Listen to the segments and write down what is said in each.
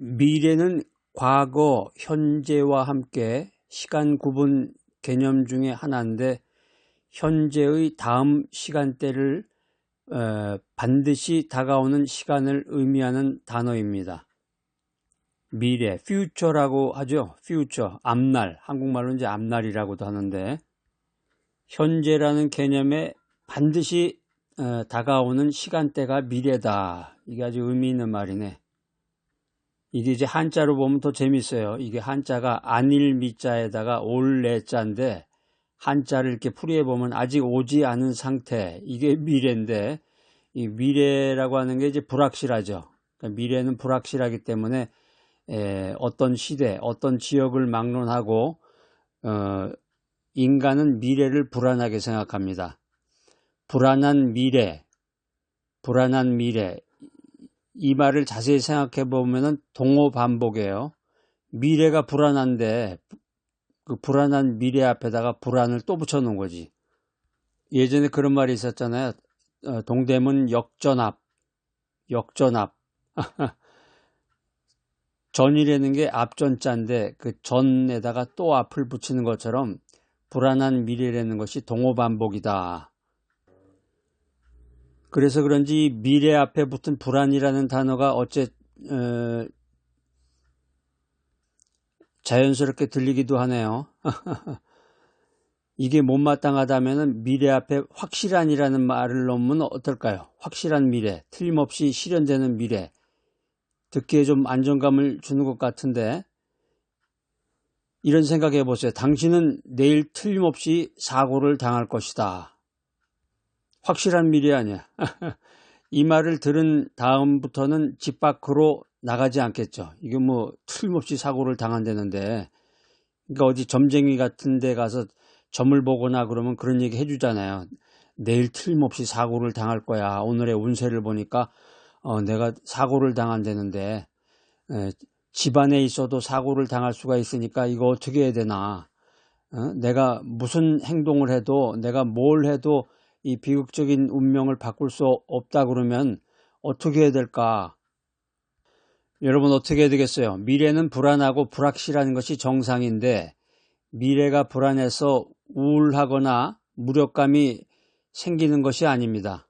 미래는 과거, 현재와 함께 시간 구분 개념 중에 하나인데 현재의 다음 시간대를 반드시 다가오는 시간을 의미하는 단어입니다. 미래, future라고 하죠. future, 앞날, 한국말로 이제 앞날이라고도 하는데 현재라는 개념에 반드시 다가오는 시간대가 미래다. 이게 아주 의미 있는 말이네. 이게 이제 한자로 보면 더 재밌어요. 이게 한자가 안일 미자에다가 올 레자인데 한자를 이렇게 풀이해 보면 아직 오지 않은 상태, 이게 미래인데 이 미래라고 하는 게 이제 불확실하죠. 그러니까 미래는 불확실하기 때문에 어떤 시대, 어떤 지역을 막론하고 인간은 미래를 불안하게 생각합니다. 불안한 미래, 불안한 미래. 이 말을 자세히 생각해 보면은 동어 반복이에요. 미래가 불안한데 그 불안한 미래 앞에다가 불안을 또 붙여놓은 거지. 예전에 그런 말이 있었잖아요. 동대문 역전압. 전이라는 게 앞전자인데 그 전에다가 또 앞을 붙이는 것처럼 불안한 미래라는 것이 동어 반복이다. 그래서 그런지 미래 앞에 붙은 불안이라는 단어가 어째 자연스럽게 들리기도 하네요. 이게 못마땅하다면 미래 앞에 확실한이라는 말을 넣으면 어떨까요? 확실한 미래, 틀림없이 실현되는 미래. 듣기에 좀 안정감을 주는 것 같은데 이런 생각해 보세요. 당신은 내일 틀림없이 사고를 당할 것이다. 확실한 미래 아니야. 이 말을 들은 다음부터는 집 밖으로 나가지 않겠죠. 이게 뭐 틀림없이 사고를 당한다는데, 그러니까 어디 점쟁이 같은 데 가서 점을 보거나 그러면 그런 얘기 해주잖아요. 내일 틀림없이 사고를 당할 거야. 오늘의 운세를 보니까 내가 사고를 당한다는데 집안에 있어도 사고를 당할 수가 있으니까 이거 어떻게 해야 되나. 내가 무슨 행동을 해도, 내가 뭘 해도 이 비극적인 운명을 바꿀 수 없다 그러면 어떻게 해야 될까? 여러분 어떻게 해야 되겠어요? 미래는 불안하고 불확실한 것이 정상인데 미래가 불안해서 우울하거나 무력감이 생기는 것이 아닙니다.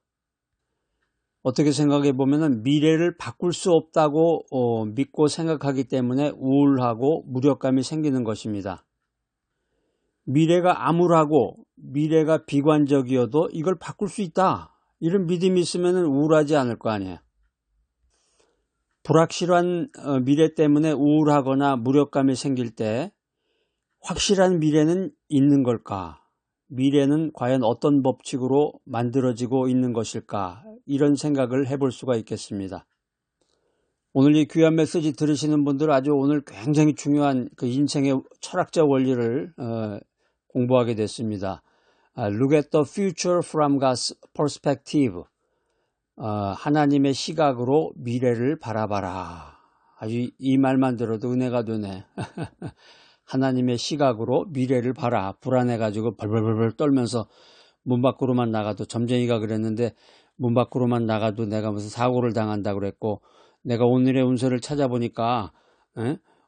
어떻게 생각해 보면 미래를 바꿀 수 없다고 믿고 생각하기 때문에 우울하고 무력감이 생기는 것입니다. 미래가 암울하고 미래가 비관적이어도 이걸 바꿀 수 있다. 이런 믿음이 있으면 우울하지 않을 거 아니에요. 불확실한 미래 때문에 우울하거나 무력감이 생길 때 확실한 미래는 있는 걸까? 미래는 과연 어떤 법칙으로 만들어지고 있는 것일까? 이런 생각을 해볼 수가 있겠습니다. 오늘 이 귀한 메시지 들으시는 분들 아주 오늘 굉장히 중요한 그 인생의 철학적 원리를 공부하게 됐습니다. Look at the future from God's perspective. 하나님의 시각으로 미래를 바라봐라. 아주 이 말만 들어도 은혜가 되네. 하나님의 시각으로 미래를 봐라. 불안해가지고 벌벌벌 떨면서 문 밖으로만 나가도, 점쟁이가 그랬는데 문 밖으로만 나가도 내가 무슨 사고를 당한다 그랬고, 내가 오늘의 운세를 찾아보니까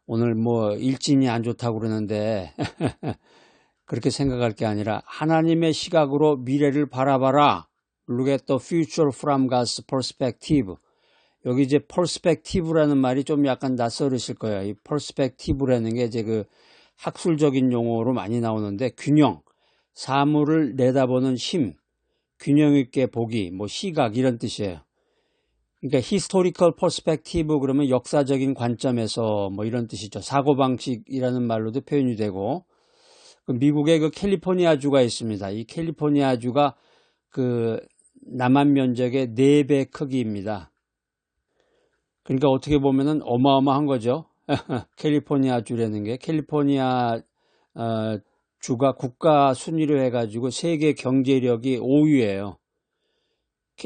오늘 뭐 일진이 안 좋다고 그러는데 그렇게 생각할 게 아니라 하나님의 시각으로 미래를 바라봐라. Look at the future from God's perspective. 여기 이제 perspective라는 말이 좀 약간 낯설으실 거예요. 이 perspective라는 게 이제 그 학술적인 용어로 많이 나오는데 균형, 사물을 내다보는 힘, 균형 있게 보기, 뭐 시각 이런 뜻이에요. 그러니까 historical perspective 그러면 역사적인 관점에서 뭐 이런 뜻이죠. 사고방식이라는 말로도 표현이 되고, 미국의 그 캘리포니아주가 있습니다. 이 캘리포니아주가 그 남한 면적의 4배 크기입니다. 그러니까 어떻게 보면은 어마어마한 거죠. 캘리포니아주라는 게 캘리포니아 주가 국가 순위로 해가지고 세계 경제력이 5위예요.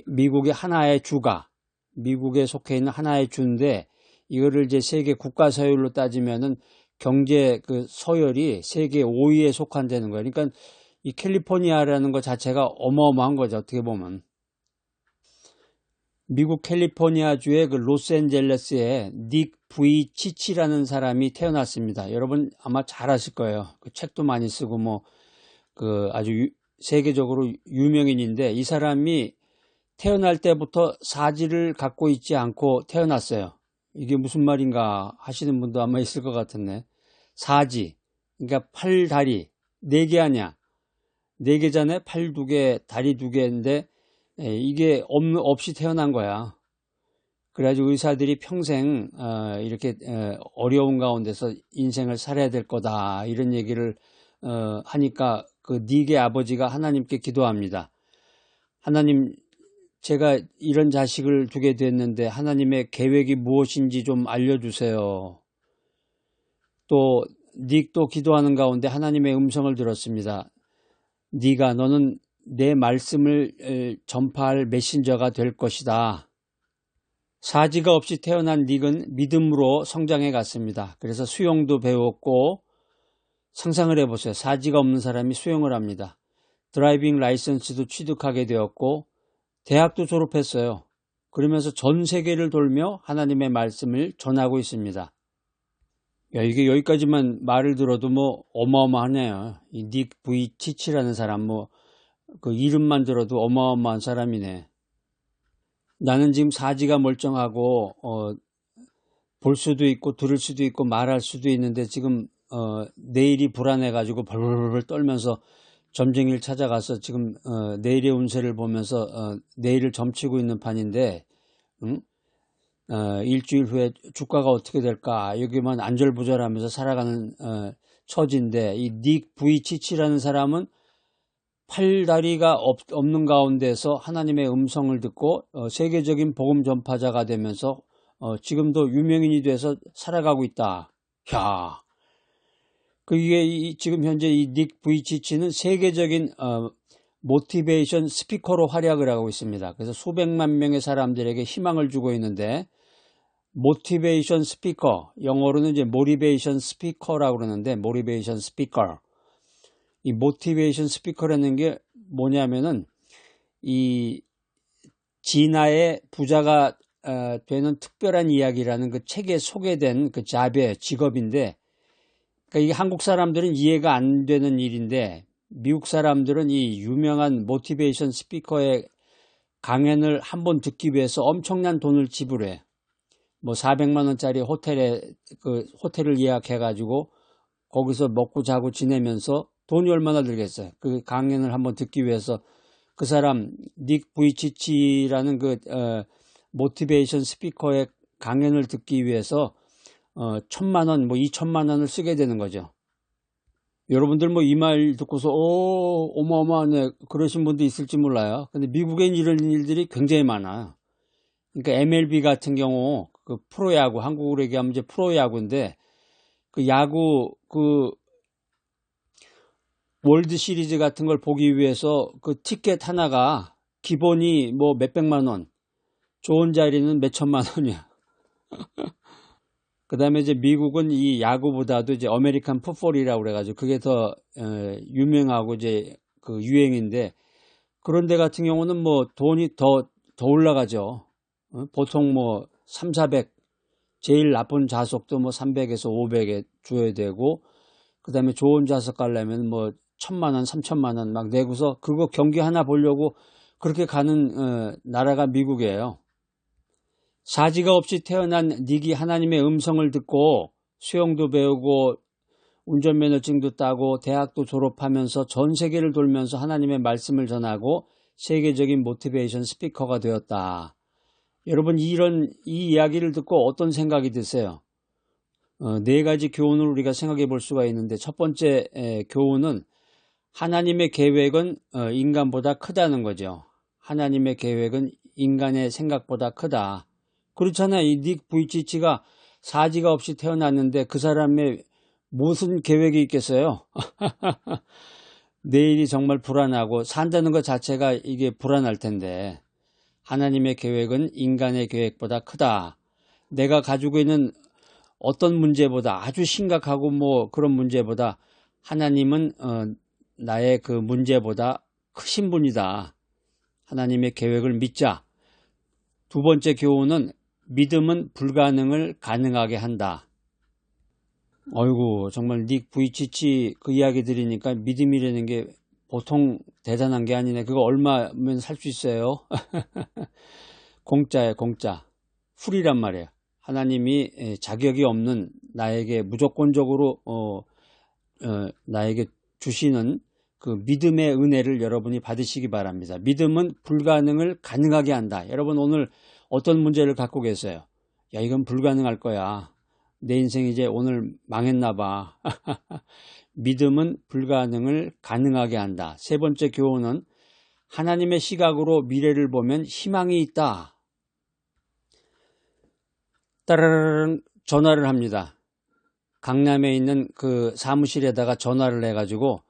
미국의 하나의 주가, 미국에 속해 있는 하나의 주인데 이거를 이제 세계 국가 서열로 따지면은 경제 그 서열이 세계 5위에 속한다는 거예요. 그러니까 이 캘리포니아라는 것 자체가 어마어마한 거죠. 어떻게 보면. 미국 캘리포니아주의 그 로스앤젤레스에 닉 부이치치라는 사람이 태어났습니다. 여러분 아마 잘 아실 거예요. 그 책도 많이 쓰고 뭐 그 아주 세계적으로 유명인인데, 이 사람이 태어날 때부터 사지를 갖고 있지 않고 태어났어요. 이게 무슨 말인가 하시는 분도 아마 있을 것 같은데, 사지, 그러니까 팔, 다리, 네 개 아니야. 네 개잖아요. 팔 두 개, 다리 두 개인데 이게 없이 태어난 거야. 그래가지고 의사들이 평생 이렇게 어려운 가운데서 인생을 살아야 될 거다, 이런 얘기를 하니까 그 닉의 아버지가 하나님께 기도합니다. 하나님, 제가 이런 자식을 두게 됐는데 하나님의 계획이 무엇인지 좀 알려주세요. 또 닉도 기도하는 가운데 하나님의 음성을 들었습니다. 너는 내 말씀을 전파할 메신저가 될 것이다. 사지가 없이 태어난 닉은 믿음으로 성장해 갔습니다. 그래서 수영도 배웠고, 상상을 해보세요. 사지가 없는 사람이 수영을 합니다. 드라이빙 라이선스도 취득하게 되었고, 대학도 졸업했어요. 그러면서 전 세계를 돌며 하나님의 말씀을 전하고 있습니다. 야, 이게 여기까지만 말을 들어도 뭐 어마어마하네요. 이 닉 부이치치라는 사람, 뭐 그 이름만 들어도 어마어마한 사람이네. 나는 지금 사지가 멀쩡하고 볼 수도 있고 들을 수도 있고 말할 수도 있는데, 지금 내일이 불안해가지고 벌벌벌 떨면서 점쟁이를 찾아가서 지금 내일의 운세를 보면서 내일을 점치고 있는 판인데, 응? 일주일 후에 주가가 어떻게 될까, 여기만 안절부절하면서 살아가는 처지인데, 이 닉 부이치치라는 사람은 팔다리가 없는 가운데서 하나님의 음성을 듣고 세계적인 복음 전파자가 되면서 지금도 유명인이 돼서 살아가고 있다. 야, 이게 지금 현재 이 닉 부이치치는 세계적인 모티베이션 스피커로 활약을 하고 있습니다. 그래서 수백만 명의 사람들에게 희망을 주고 있는데, 모티베이션 스피커, 영어로는 이제 모티베이션 스피커라고 그러는데, 모티베이션 스피커. 이 모티베이션 스피커라는 게 뭐냐면은, 이 진화의 부자가 되는 특별한 이야기라는 그 책에 소개된 그 직업인데, 그러니까 이게 한국 사람들은 이해가 안 되는 일인데, 미국 사람들은 이 유명한 모티베이션 스피커의 강연을 한번 듣기 위해서 엄청난 돈을 지불해. 뭐 400만 원짜리 호텔을 예약해가지고 거기서 먹고 자고 지내면서 돈이 얼마나 들겠어요. 그 강연을 한번 듣기 위해서 그 사람 닉 부이치치라는 그 모티베이션 스피커의 강연을 듣기 위해서 1,000만 원, 뭐 2천만 원을 쓰게 되는 거죠. 여러분들 뭐 이 말 듣고서 어마어마하네, 그러신 분도 있을지 몰라요. 근데 미국엔 이런 일들이 굉장히 많아요. 그러니까 MLB 같은 경우 그 프로야구, 한국으로 얘기하면 이제 프로야구인데, 그 야구 그 월드 시리즈 같은 걸 보기 위해서 그 티켓 하나가 기본이 뭐 몇백만 원, 좋은 자리는 몇천만 원이야. 그 다음에 이제 미국은 이 야구보다도 이제 아메리칸 풋볼이라고 그래가지고 그게 더 유명하고 이제 그 유행인데, 그런 데 같은 경우는 뭐 돈이 더 올라가죠. 보통 뭐 3, 400, 제일 나쁜 좌석도 뭐 300에서 500에 줘야 되고, 그 다음에 좋은 좌석 가려면 뭐 1,000만 원, 3천만 원 막 내고서 그거 경기 하나 보려고 그렇게 가는 나라가 미국이에요. 사지가 없이 태어난 닉이 하나님의 음성을 듣고 수영도 배우고 운전면허증도 따고 대학도 졸업하면서 전 세계를 돌면서 하나님의 말씀을 전하고 세계적인 모티베이션 스피커가 되었다. 여러분, 이 이야기를 듣고 어떤 생각이 드세요? 네 가지 교훈을 우리가 생각해 볼 수가 있는데, 첫 번째 교훈은 하나님의 계획은 인간보다 크다는 거죠. 하나님의 계획은 인간의 생각보다 크다. 그렇잖아요. 이 닉 부이치치가 사지가 없이 태어났는데 그 사람의 무슨 계획이 있겠어요? 내일이 정말 불안하고 산다는 것 자체가 이게 불안할 텐데, 하나님의 계획은 인간의 계획보다 크다. 내가 가지고 있는 어떤 문제보다, 아주 심각하고 뭐 그런 문제보다 하나님은 나의 그 문제보다 크신 분이다. 하나님의 계획을 믿자. 두 번째 교훈은 믿음은 불가능을 가능하게 한다. 어이구, 정말 닉 부이치치 그 이야기 들으니까 믿음이라는 게 보통 대단한 게 아니네. 그거 얼마면 살 수 있어요? 공짜야, 공짜. 풀이란 말이에요. 하나님이 자격이 없는 나에게 무조건적으로 나에게 주시는 그 믿음의 은혜를 여러분이 받으시기 바랍니다. 믿음은 불가능을 가능하게 한다. 여러분 오늘 어떤 문제를 갖고 계세요? 야, 이건 불가능할 거야. 내 인생 이제 오늘 망했나 봐. 믿음은 불가능을 가능하게 한다. 세 번째 교훈은 하나님의 시각으로 미래를 보면 희망이 있다. 따라라랑 전화를 합니다. 강남에 있는 그 사무실에다가 전화를 해가지고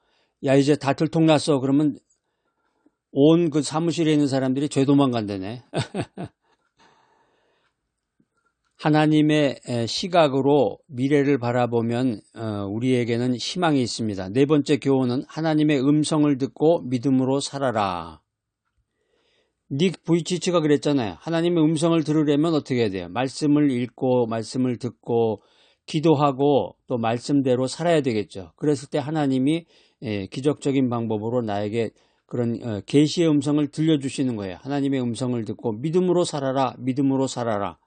야 이제 다 들통났어. 그러면 온 그 사무실에 있는 사람들이 죄 도망간다네. 하나님의 시각으로 미래를 바라보면 우리에게는 희망이 있습니다. 네 번째 교훈은 하나님의 음성을 듣고 믿음으로 살아라. 닉 부이치치가 그랬잖아요. 하나님의 음성을 들으려면 어떻게 해야 돼요? 말씀을 읽고 말씀을 듣고 기도하고 또 말씀대로 살아야 되겠죠. 그랬을 때 하나님이 기적적인 방법으로 나에게 그런 계시의 음성을 들려주시는 거예요. 하나님의 음성을 듣고 믿음으로 살아라. 믿음으로 살아라.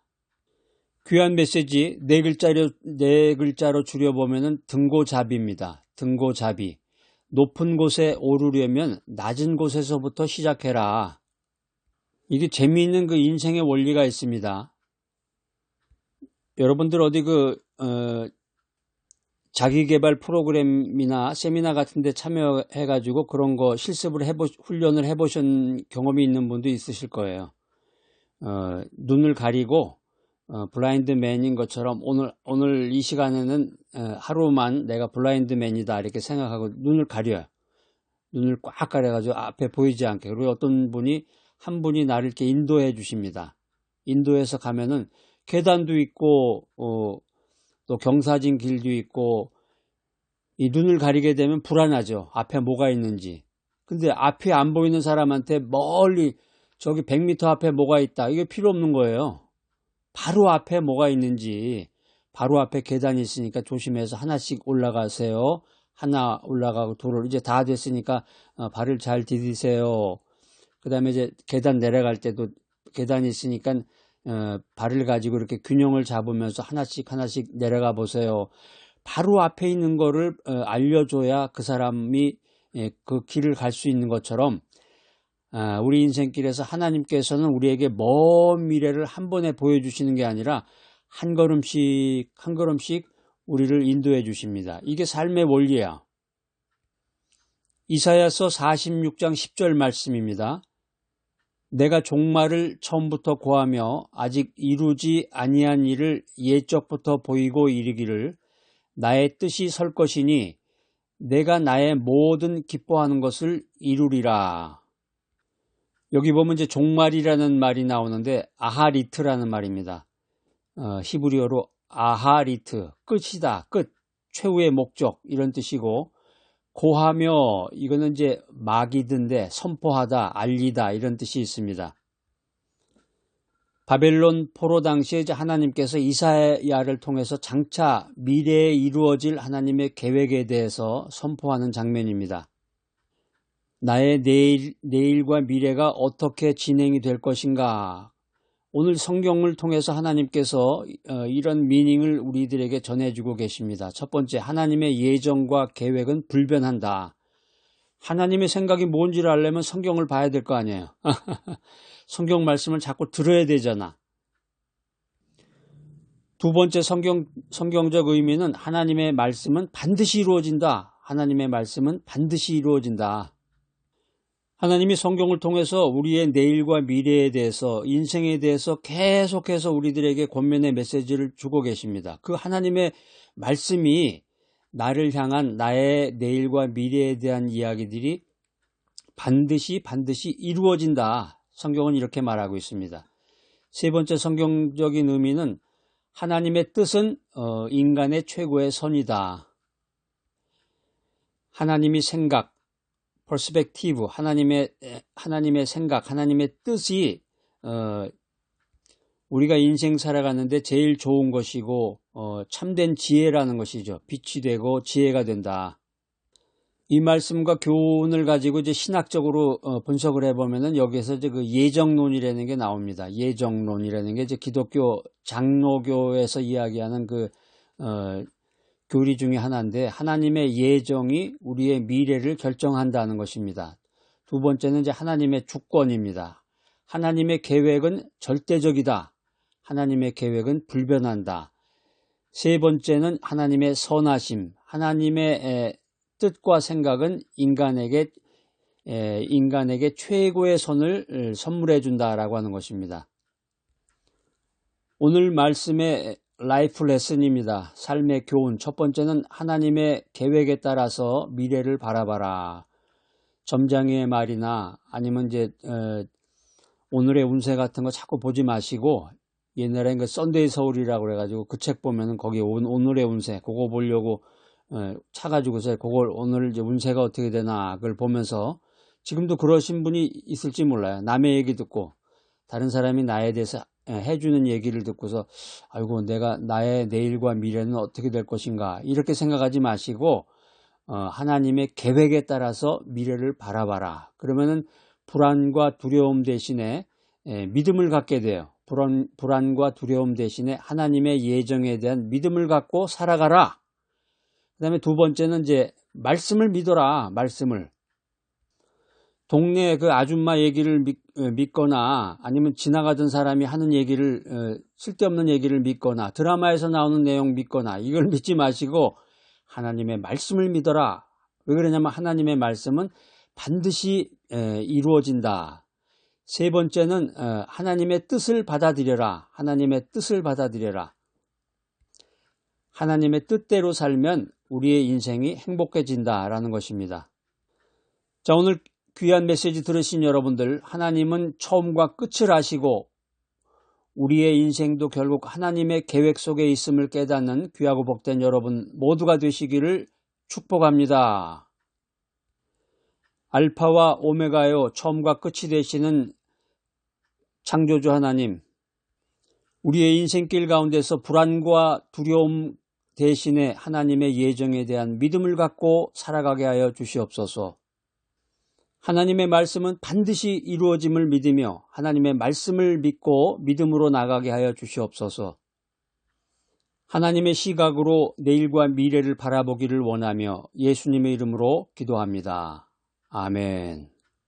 귀한 메시지 네 글자로 줄여보면 등고잡이입니다. 등고잡이. 높은 곳에 오르려면 낮은 곳에서부터 시작해라. 이게 재미있는 그 인생의 원리가 있습니다. 여러분들 어디 자기개발 프로그램이나 세미나 같은 데 참여해가지고 그런 거 실습을 훈련을 해보신 경험이 있는 분도 있으실 거예요. 눈을 가리고 블라인드맨인 것처럼 오늘 이 시간에는 하루만 내가 블라인드맨이다 이렇게 생각하고 눈을 가려요. 눈을 꽉 가려가지고 앞에 보이지 않게. 그리고 한 분이 나를 이렇게 인도해 주십니다. 인도해서 가면은 계단도 있고 또 경사진 길도 있고 이 눈을 가리게 되면 불안하죠. 앞에 뭐가 있는지. 근데 앞이 안 보이는 사람한테 멀리 저기 100m 앞에 뭐가 있다. 이게 필요 없는 거예요. 바로 앞에 뭐가 있는지, 바로 앞에 계단이 있으니까 조심해서 하나씩 올라가세요. 하나 올라가고 둘을 이제 다 됐으니까 발을 잘 디디세요. 그 다음에 이제 계단 내려갈 때도 계단이 있으니까 발을 가지고 이렇게 균형을 잡으면서 하나씩 내려가 보세요. 바로 앞에 있는 거를 알려줘야 그 사람이 그 길을 갈 수 있는 것처럼 우리 인생길에서 하나님께서는 우리에게 먼 미래를 한 번에 보여주시는 게 아니라 한 걸음씩 우리를 인도해 주십니다. 이게 삶의 원리야. 이사야서 46장 10절 말씀입니다. 내가 종말을 처음부터 고하며 아직 이루지 아니한 일을 예적부터 보이고 이르기를 나의 뜻이 설 것이니 내가 나의 모든 기뻐하는 것을 이루리라. 여기 보면 이제 종말이라는 말이 나오는데 아하리트라는 말입니다. 히브리어로 아하리트, 끝이다, 끝, 최후의 목적 이런 뜻이고 고하며 이거는 이제 마기드인데 선포하다, 알리다 이런 뜻이 있습니다. 바벨론 포로 당시에 이제 하나님께서 이사야를 통해서 장차 미래에 이루어질 하나님의 계획에 대해서 선포하는 장면입니다. 나의 내일과 미래가 어떻게 진행이 될 것인가. 오늘 성경을 통해서 하나님께서 이런 미닝을 우리들에게 전해주고 계십니다. 첫 번째, 하나님의 예정과 계획은 불변한다. 하나님의 생각이 뭔지를 알려면 성경을 봐야 될 거 아니에요. 성경 말씀을 자꾸 들어야 되잖아. 두 번째 성경적 의미는 하나님의 말씀은 반드시 이루어진다. 하나님의 말씀은 반드시 이루어진다. 하나님이 성경을 통해서 우리의 내일과 미래에 대해서 인생에 대해서 계속해서 우리들에게 권면의 메시지를 주고 계십니다. 그 하나님의 말씀이 나를 향한 나의 내일과 미래에 대한 이야기들이 반드시 이루어진다. 성경은 이렇게 말하고 있습니다. 세 번째 성경적인 의미는 하나님의 뜻은 인간의 최고의 선이다. 하나님의 생각, 퍼스펙티브, 하나님의 생각, 하나님의 뜻이 우리가 인생 살아가는데 제일 좋은 것이고 참된 지혜라는 것이죠. 빛이 되고 지혜가 된다. 이 말씀과 교훈을 가지고 이제 신학적으로 분석을 해보면은 여기에서 이제 그 예정론이라는 게 나옵니다. 예정론이라는 게 이제 기독교 장로교에서 이야기하는 그 교리 중에 하나인데, 하나님의 예정이 우리의 미래를 결정한다는 것입니다. 두 번째는 이제 하나님의 주권입니다. 하나님의 계획은 절대적이다. 하나님의 계획은 불변한다. 세 번째는 하나님의 선하심. 하나님의 뜻과 생각은 인간에게 최고의 선을 선물해 준다라고 하는 것입니다. 오늘 말씀의 라이프 레슨입니다. 삶의 교훈. 첫 번째는 하나님의 계획에 따라서 미래를 바라봐라. 점장의 말이나 아니면 이제 오늘의 운세 같은 거 자꾸 보지 마시고, 옛날에 그 썬데이 서울이라고 그래가지고 그 책 보면은 거기 오늘의 운세 그거 보려고 차가지고서 그걸 오늘 이제 운세가 어떻게 되나 그걸 보면서, 지금도 그러신 분이 있을지 몰라요. 남의 얘기 듣고 다른 사람이 나에 대해서 해주는 얘기를 듣고서 아이고 내가 나의 내일과 미래는 어떻게 될 것인가 이렇게 생각하지 마시고 하나님의 계획에 따라서 미래를 바라봐라. 그러면은 불안과 두려움 대신에 믿음을 갖게 돼요. 불안과 두려움 대신에 하나님의 예정에 대한 믿음을 갖고 살아가라. 그 다음에 두 번째는 이제 말씀을 믿어라. 말씀을. 동네 그 아줌마 얘기를 믿거나 아니면 지나가던 사람이 하는 얘기를 쓸데없는 얘기를 믿거나 드라마에서 나오는 내용 믿거나 이걸 믿지 마시고 하나님의 말씀을 믿어라. 왜 그러냐면 하나님의 말씀은 반드시 이루어진다. 세 번째는 하나님의 뜻을 받아들여라. 하나님의 뜻을 받아들여라. 하나님의 뜻대로 살면 우리의 인생이 행복해진다라는 것입니다. 자, 오늘 귀한 메시지 들으신 여러분들, 하나님은 처음과 끝을 아시고 우리의 인생도 결국 하나님의 계획 속에 있음을 깨닫는 귀하고 복된 여러분 모두가 되시기를 축복합니다. 알파와 오메가요, 처음과 끝이 되시는 창조주 하나님, 우리의 인생길 가운데서 불안과 두려움 대신에 하나님의 예정에 대한 믿음을 갖고 살아가게 하여 주시옵소서. 하나님의 말씀은 반드시 이루어짐을 믿으며 하나님의 말씀을 믿고 믿음으로 나가게 하여 주시옵소서. 하나님의 시각으로 내일과 미래를 바라보기를 원하며 예수님의 이름으로 기도합니다. 아멘.